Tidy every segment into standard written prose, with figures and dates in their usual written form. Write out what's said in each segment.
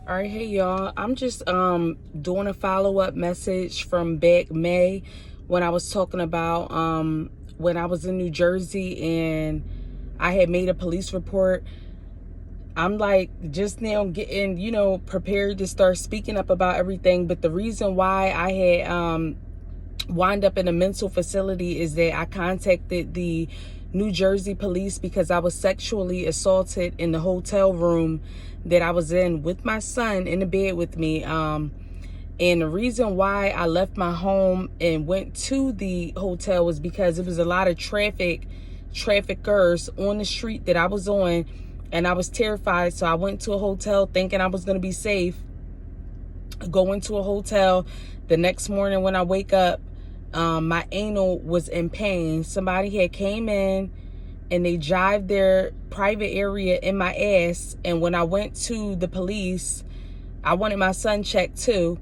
All right, hey y'all. I'm just doing a follow-up message from back May when I was talking about when I was in New Jersey and I had made a police report. I'm like just now getting, prepared to start speaking up about everything, but the reason why I had wind up in a mental facility is that I contacted the New Jersey police because I was sexually assaulted in the hotel room that I was in with my son in the bed with me. And the reason why I left my home and went to the hotel was because it was a lot of traffickers on the street that I was on, and I was terrified. So I went to a hotel thinking I was going to be safe. Go into a hotel. The next morning when I wake up, my anal was in pain. Somebody had came in and they jived their private area in my ass. And when I went to the police, I wanted my son checked too.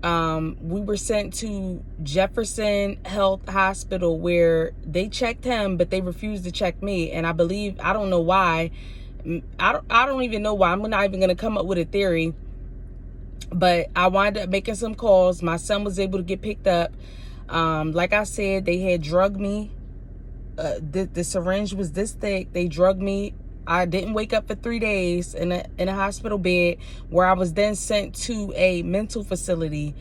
We were sent to Jefferson Health Hospital where they checked him, but they refused to check me. And I don't know why. I don't even know why. I'm not even going to come up with a theory. But I wound up making some calls. My son was able to get picked up. Like I said, they had drugged me. The syringe was this thick. They drugged me. I didn't wake up for 3 days in a hospital bed, where I was then sent to a mental facility.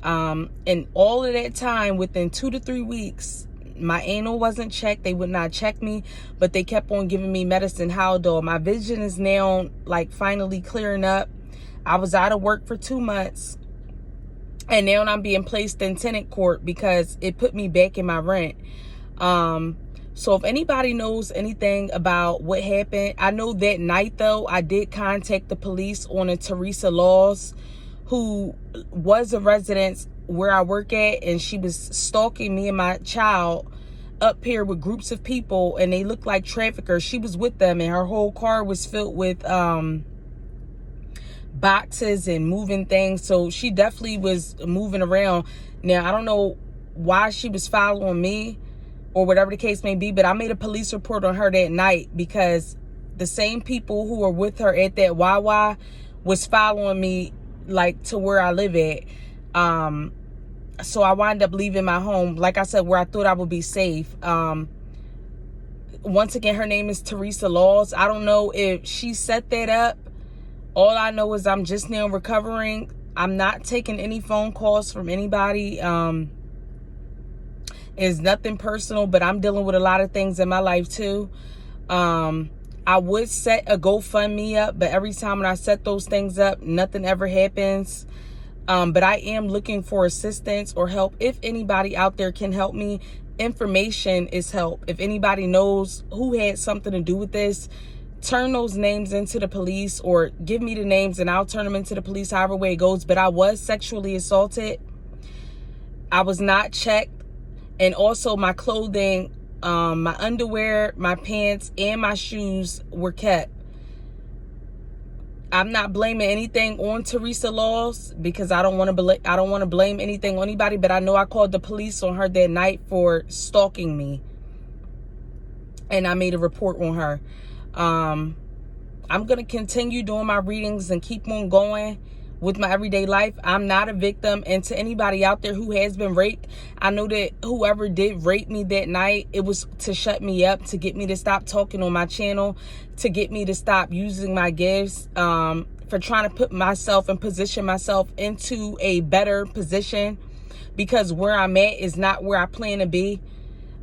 And all of that time, within 2 to 3 weeks, my anal wasn't checked. They would not check me, but they kept on giving me medicine, Haldol. My vision is now like finally clearing up. I was out of work for 2 months. And now I'm being placed in tenant court because it put me back in my rent. So if anybody knows anything about what happened, I know that night though, I did contact the police on a Teresa Laws, who was a resident where I work at, and she was stalking me and my child up here with groups of people, and they looked like traffickers. She was with them, and her whole car was filled with boxes and moving things. So she definitely was moving around. Now, I don't know why she was following me or whatever the case may be, but I made a police report on her that night because the same people who were with her at that Wawa was following me like to where I live at. So I wound up leaving my home, like I said, where I thought I would be safe. Once again, her name is Teresa Laws. I don't know if she set that up. All I know is I'm just now recovering. I'm not taking any phone calls from anybody. It's nothing personal, but I'm dealing with a lot of things in my life too. I would set a GoFundMe up, but every time when I set those things up, nothing ever happens. But I am looking for assistance or help. If anybody out there can help me, information is help. If anybody knows who had something to do with this, turn those names into the police, or give me the names and I'll turn them into the police, however way it goes. But I was sexually assaulted. I was not checked. And also my clothing, my underwear, my pants, and my shoes were kept. I'm not blaming anything on Teresa Laws because I don't want to blame anything on anybody, but I know I called the police on her that night for stalking me. And I made a report on her. I'm going to continue doing my readings and keep on going with my everyday life. I'm not a victim. And to anybody out there who has been raped, I know that whoever did rape me that night, it was to shut me up, to get me to stop talking on my channel, to get me to stop using my gifts, for trying to put myself and position myself into a better position, because where I'm at is not where I plan to be.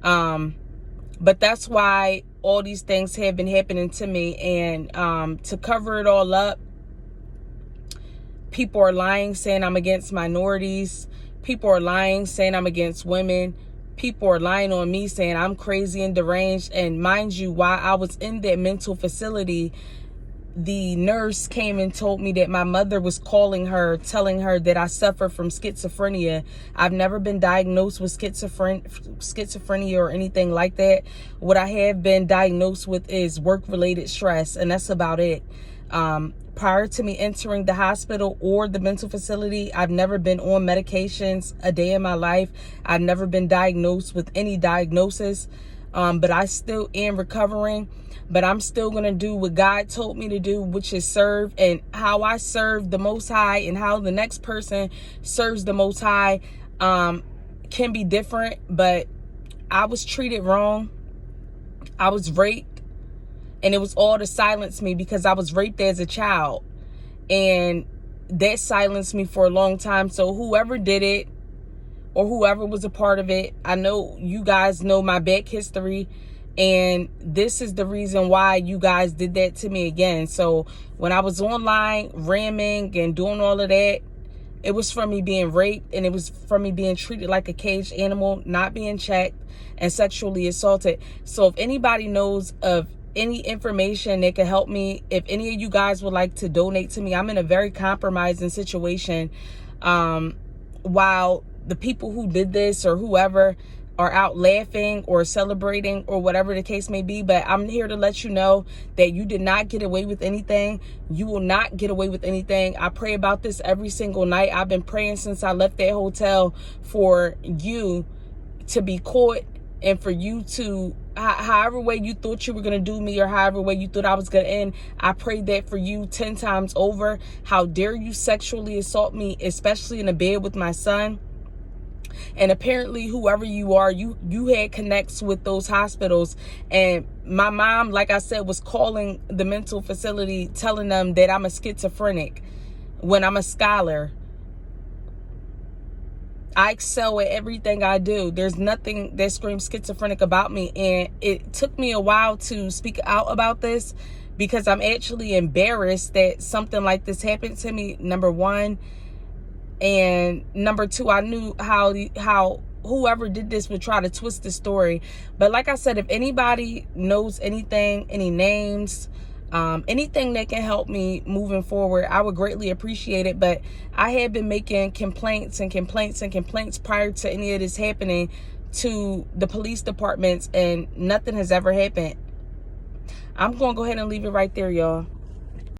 But that's why all these things have been happening to me. And to cover it all up, people are lying, saying I'm against minorities. People are lying, saying I'm against women. People are lying on me, saying I'm crazy and deranged. And mind you, while I was in that mental facility, the nurse came and told me that my mother was calling her, telling her that I suffer from schizophrenia. I've never been diagnosed with schizophrenia or anything like that. What I have been diagnosed with is work-related stress, and that's about it. Prior to me entering the hospital or the mental facility, I've never been on medications a day in my life. I've never been diagnosed with any diagnosis. but I still am recovering. But I'm still going to do what God told me to do, which is serve. And how I serve the Most High and how the next person serves the Most High can be different. But I was treated wrong. I was raped. And it was all to silence me because I was raped as a child. And that silenced me for a long time. So whoever did it or whoever was a part of it, I know you guys know my back history. And this is the reason why you guys did that to me again. So when I was online ramming and doing all of that, it was from me being raped, and it was from me being treated like a caged animal, not being checked, and sexually assaulted. So if anybody knows of any information that can help me, if any of you guys would like to donate to me, I'm in a very compromising situation. While the people who did this or whoever are out laughing or celebrating or whatever the case may be, but I'm here to let you know that you did not get away with anything. You will not get away with anything. I pray about this every single night. I've been praying since I left that hotel for you to be caught, and for you to, however way you thought you were going to do me, or however way you thought I was going to end, I prayed that for you 10 times over. How dare you sexually assault me, especially in a bed with my son? And apparently whoever you are, you had connects with those hospitals. And my mom, like I said, was calling the mental facility, telling them that I'm a schizophrenic when I'm a scholar. I excel at everything I do. There's nothing that screams schizophrenic about me. And it took me a while to speak out about this because I'm actually embarrassed that something like this happened to me, number one. And number two, I knew how whoever did this would try to twist the story. But like I said, if anybody knows anything, any names, anything that can help me moving forward, I would greatly appreciate it. But I had been making complaints and complaints and complaints prior to any of this happening to the police departments, and nothing has ever happened. I'm going to go ahead and leave it right there, y'all.